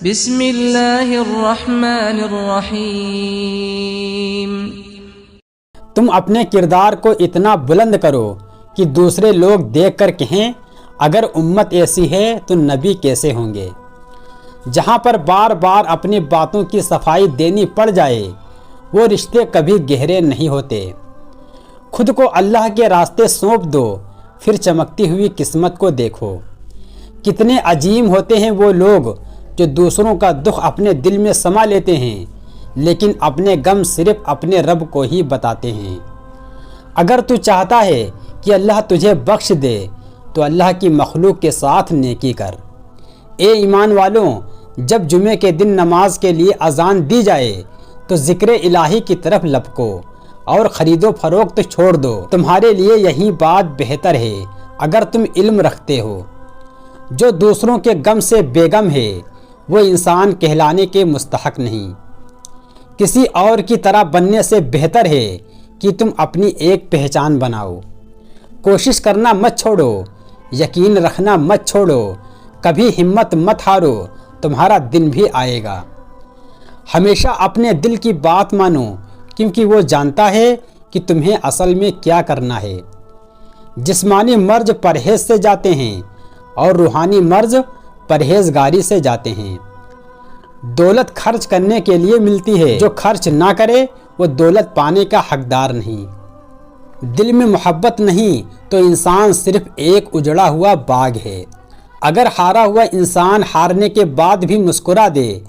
بسم اللہ الرحمن الرحیم۔ تم اپنے کردار کو اتنا بلند کرو کہ دوسرے لوگ دیکھ کر کہیں اگر امت ایسی ہے تو نبی کیسے ہوں گے۔ جہاں پر بار بار اپنی باتوں کی صفائی دینی پڑ جائے وہ رشتے کبھی گہرے نہیں ہوتے۔ خود کو اللہ کے راستے سونپ دو، پھر چمکتی ہوئی قسمت کو دیکھو۔ کتنے عظیم ہوتے ہیں وہ لوگ جو دوسروں کا دکھ اپنے دل میں سما لیتے ہیں لیکن اپنے غم صرف اپنے رب کو ہی بتاتے ہیں۔ اگر تو چاہتا ہے کہ اللہ تجھے بخش دے تو اللہ کی مخلوق کے ساتھ نیکی کر۔ اے ایمان والوں، جب جمعے کے دن نماز کے لیے اذان دی جائے تو ذکر الہی کی طرف لپکو اور خرید و فروخت چھوڑ دو، تمہارے لیے یہی بات بہتر ہے اگر تم علم رکھتے ہو۔ جو دوسروں کے غم سے بے غم ہے وہ انسان کہلانے کے مستحق نہیں۔ کسی اور کی طرح بننے سے بہتر ہے کہ تم اپنی ایک پہچان بناؤ۔ کوشش کرنا مت چھوڑو، یقین رکھنا مت چھوڑو، کبھی ہمت مت ہارو، تمہارا دن بھی آئے گا۔ ہمیشہ اپنے دل کی بات مانو کیونکہ وہ جانتا ہے کہ تمہیں اصل میں کیا کرنا ہے۔ جسمانی مرض پرہیز سے جاتے ہیں اور روحانی مرض پرہیزگاری سے جاتے ہیں۔ دولت خرچ کرنے کے لیے ملتی ہے، جو خرچ نہ کرے وہ دولت پانے کا حقدار نہیں۔ دل میں محبت نہیں تو انسان صرف ایک اجڑا ہوا باغ ہے۔ اگر ہارا ہوا انسان ہارنے کے بعد بھی مسکرا دے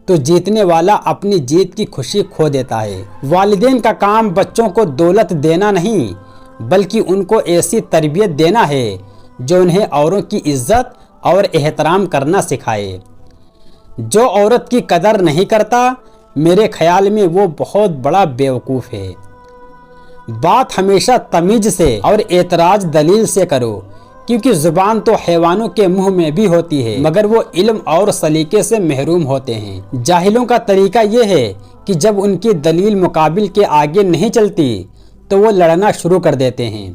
تو جیتنے والا اپنی جیت کی خوشی کھو دیتا ہے۔ والدین کا کام بچوں کو دولت دینا نہیں بلکہ ان کو ایسی تربیت دینا ہے جو انہیں اوروں کی عزت اور احترام کرنا سکھائے۔ جو عورت کی قدر نہیں کرتا میرے خیال میں وہ بہت بڑا بیوقوف ہے۔ بات ہمیشہ تمیز سے اور اعتراض دلیل سے کرو کیونکہ زبان تو حیوانوں کے منہ میں بھی ہوتی ہے مگر وہ علم اور سلیقے سے محروم ہوتے ہیں۔ جاہلوں کا طریقہ یہ ہے کہ جب ان کی دلیل مقابل کے آگے نہیں چلتی تو وہ لڑنا شروع کر دیتے ہیں۔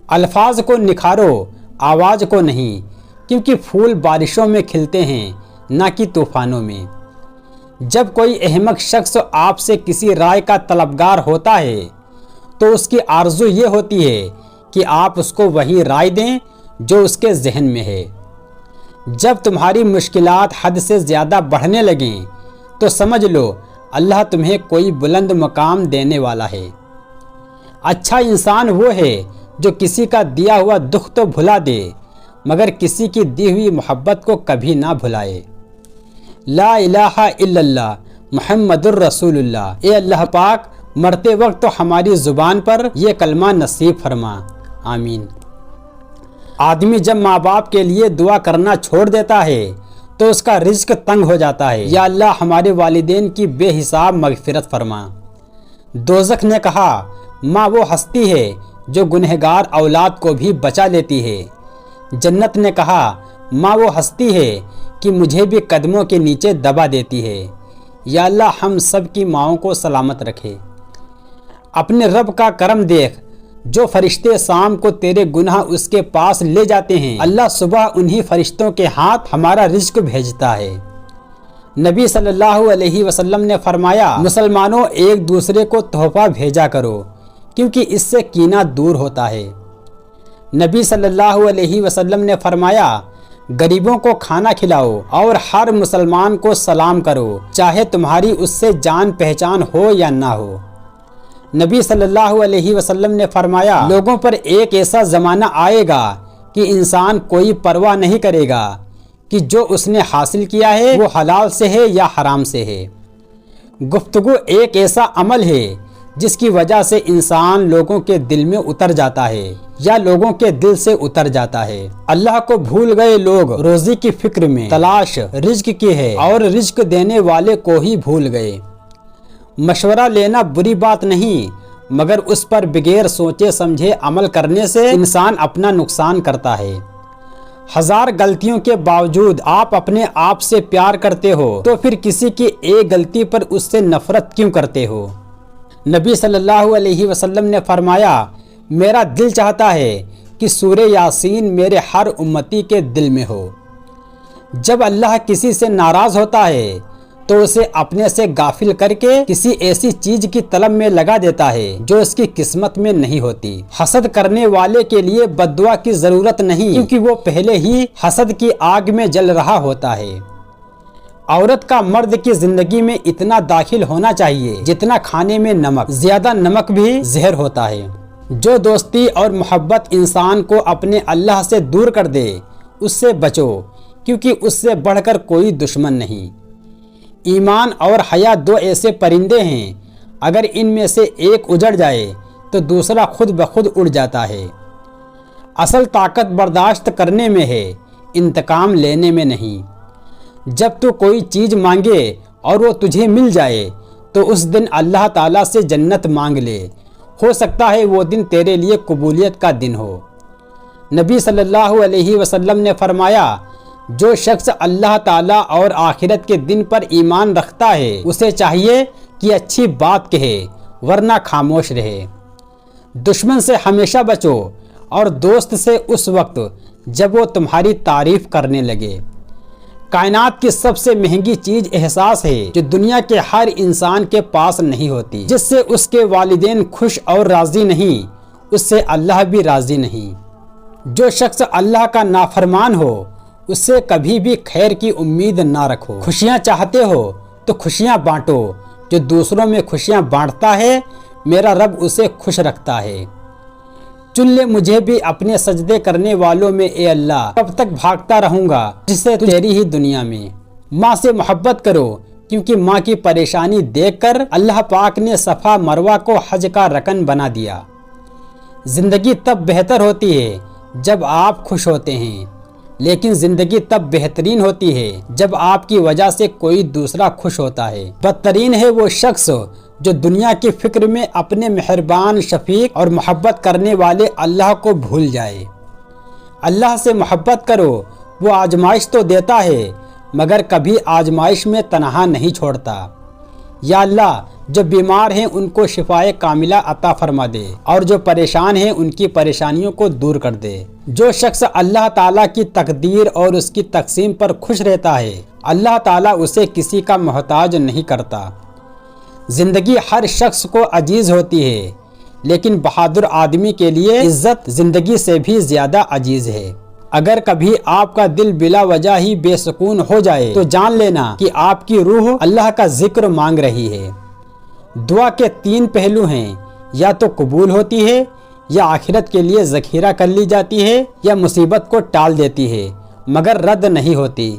الفاظ کو نکھارو، آواز کو نہیں، کیونکہ پھول بارشوں میں کھلتے ہیں نہ کہ طوفانوں میں۔ جب کوئی احمق شخص آپ سے کسی رائے کا طلبگار ہوتا ہے تو اس کی آرزو یہ ہوتی ہے کہ آپ اس کو وہی رائے دیں جو اس کے ذہن میں ہے۔ جب تمہاری مشکلات حد سے زیادہ بڑھنے لگیں تو سمجھ لو اللہ تمہیں کوئی بلند مقام دینے والا ہے۔ اچھا انسان وہ ہے جو کسی کا دیا ہوا دکھ تو بھلا دے مگر کسی کی دی ہوئی محبت کو کبھی نہ بھلائے۔ لا الہ الا اللہ محمد الرسول اللہ۔ اے اللہ پاک مرتے وقت تو ہماری زبان پر یہ کلمہ نصیب فرما، آمین۔ آدمی جب ماں باپ کے لیے دعا کرنا چھوڑ دیتا ہے تو اس کا رزق تنگ ہو جاتا ہے۔ یا اللہ ہمارے والدین کی بے حساب مغفرت فرما۔ دوزخ نے کہا ماں وہ ہستی ہے جو گنہگار اولاد کو بھی بچا لیتی ہے۔ جنت نے کہا ماں وہ ہستی ہے کہ مجھے بھی قدموں کے نیچے دبا دیتی ہے۔ یا اللہ ہم سب کی ماؤں کو سلامت رکھے۔ اپنے رب کا کرم دیکھ، جو فرشتے شام کو تیرے گناہ اس کے پاس لے جاتے ہیں اللہ صبح انہی فرشتوں کے ہاتھ ہمارا رزق بھیجتا ہے۔ نبی صلی اللہ علیہ وسلم نے فرمایا مسلمانوں ایک دوسرے کو تحفہ بھیجا کرو کیونکہ اس سے کینہ دور ہوتا ہے۔ نبی صلی اللہ علیہ وسلم نے فرمایا غریبوں کو کھانا کھلاؤ اور ہر مسلمان کو سلام کرو چاہے تمہاری اس سے جان پہچان ہو یا نہ ہو۔ نبی صلی اللہ علیہ وسلم نے فرمایا لوگوں پر ایک ایسا زمانہ آئے گا کہ انسان کوئی پرواہ نہیں کرے گا کہ جو اس نے حاصل کیا ہے وہ حلال سے ہے یا حرام سے ہے۔ گفتگو ایک ایسا عمل ہے جس کی وجہ سے انسان لوگوں کے دل میں اتر جاتا ہے یا لوگوں کے دل سے اتر جاتا ہے۔ اللہ کو بھول گئے لوگ روزی کی فکر میں، تلاش رزق کی ہے اور رزق دینے والے کو ہی بھول گئے۔ مشورہ لینا بری بات نہیں مگر اس پر بغیر سوچے سمجھے عمل کرنے سے انسان اپنا نقصان کرتا ہے۔ ہزار غلطیوں کے باوجود آپ اپنے آپ سے پیار کرتے ہو تو پھر کسی کی ایک غلطی پر اس سے نفرت کیوں کرتے ہو؟ نبی صلی اللہ علیہ وسلم نے فرمایا میرا دل چاہتا ہے کہ سورہ یاسین میرے ہر امتی کے دل میں ہو۔ جب اللہ کسی سے ناراض ہوتا ہے تو اسے اپنے سے غافل کر کے کسی ایسی چیز کی طلب میں لگا دیتا ہے جو اس کی قسمت میں نہیں ہوتی۔ حسد کرنے والے کے لیے بد دعا کی ضرورت نہیں، کیونکہ وہ پہلے ہی حسد کی آگ میں جل رہا ہوتا ہے۔ عورت کا مرد کی زندگی میں اتنا داخل ہونا چاہیے جتنا کھانے میں نمک، زیادہ نمک بھی زہر ہوتا ہے۔ جو دوستی اور محبت انسان کو اپنے اللہ سے دور کر دے اس سے بچو، کیونکہ اس سے بڑھ کر کوئی دشمن نہیں۔ ایمان اور حیا دو ایسے پرندے ہیں، اگر ان میں سے ایک اجڑ جائے تو دوسرا خود بخود اڑ جاتا ہے۔ اصل طاقت برداشت کرنے میں ہے، انتقام لینے میں نہیں۔ جب تو کوئی چیز مانگے اور وہ تجھے مل جائے تو اس دن اللہ تعالیٰ سے جنت مانگ لے، ہو سکتا ہے وہ دن تیرے لیے قبولیت کا دن ہو۔ نبی صلی اللہ علیہ وسلم نے فرمایا، جو شخص اللہ تعالیٰ اور آخرت کے دن پر ایمان رکھتا ہے اسے چاہیے کہ اچھی بات کہے ورنہ خاموش رہے۔ دشمن سے ہمیشہ بچو اور دوست سے اس وقت جب وہ تمہاری تعریف کرنے لگے۔ کائنات کی سب سے مہنگی چیز احساس ہے جو دنیا کے ہر انسان کے پاس نہیں ہوتی۔ جس سے اس کے والدین خوش اور راضی نہیں، اس سے اللہ بھی راضی نہیں۔ جو شخص اللہ کا نافرمان ہو اس سے کبھی بھی خیر کی امید نہ رکھو۔ خوشیاں چاہتے ہو تو خوشیاں بانٹو، جو دوسروں میں خوشیاں بانٹتا ہے میرا رب اسے خوش رکھتا ہے۔ چن لے مجھے بھی اپنے سجدے کرنے والوں میں اے اللہ، کب تک بھاگتا رہوں گا جس سے تیری ہی دنیا میں۔ ماں سے محبت کرو، کیونکہ ماں کی پریشانی دیکھ کر اللہ پاک نے صفا مروہ کو حج کا رکن بنا دیا۔ زندگی تب بہتر ہوتی ہے جب آپ خوش ہوتے ہیں، لیکن زندگی تب بہترین ہوتی ہے جب آپ کی وجہ سے کوئی دوسرا خوش ہوتا ہے۔ بدترین ہے وہ شخص جو دنیا کی فکر میں اپنے مہربان، شفیق اور محبت کرنے والے اللہ کو بھول جائے۔ اللہ سے محبت کرو، وہ آزمائش تو دیتا ہے مگر کبھی آزمائش میں تنہا نہیں چھوڑتا۔ یا اللہ، جو بیمار ہیں ان کو شفائے کاملہ عطا فرما دے، اور جو پریشان ہیں ان کی پریشانیوں کو دور کر دے۔ جو شخص اللہ تعالیٰ کی تقدیر اور اس کی تقسیم پر خوش رہتا ہے اللہ تعالیٰ اسے کسی کا محتاج نہیں کرتا۔ زندگی ہر شخص کو عزیز ہوتی ہے، لیکن بہادر آدمی کے لیے عزت زندگی سے بھی زیادہ عزیز ہے۔ اگر کبھی آپ کا دل بلا وجہ ہی بے سکون ہو جائے تو جان لینا کہ آپ کی روح اللہ کا ذکر مانگ رہی ہے۔ دعا کے تین پہلو ہیں، یا تو قبول ہوتی ہے، یا آخرت کے لیے ذخیرہ کر لی جاتی ہے، یا مصیبت کو ٹال دیتی ہے مگر رد نہیں ہوتی۔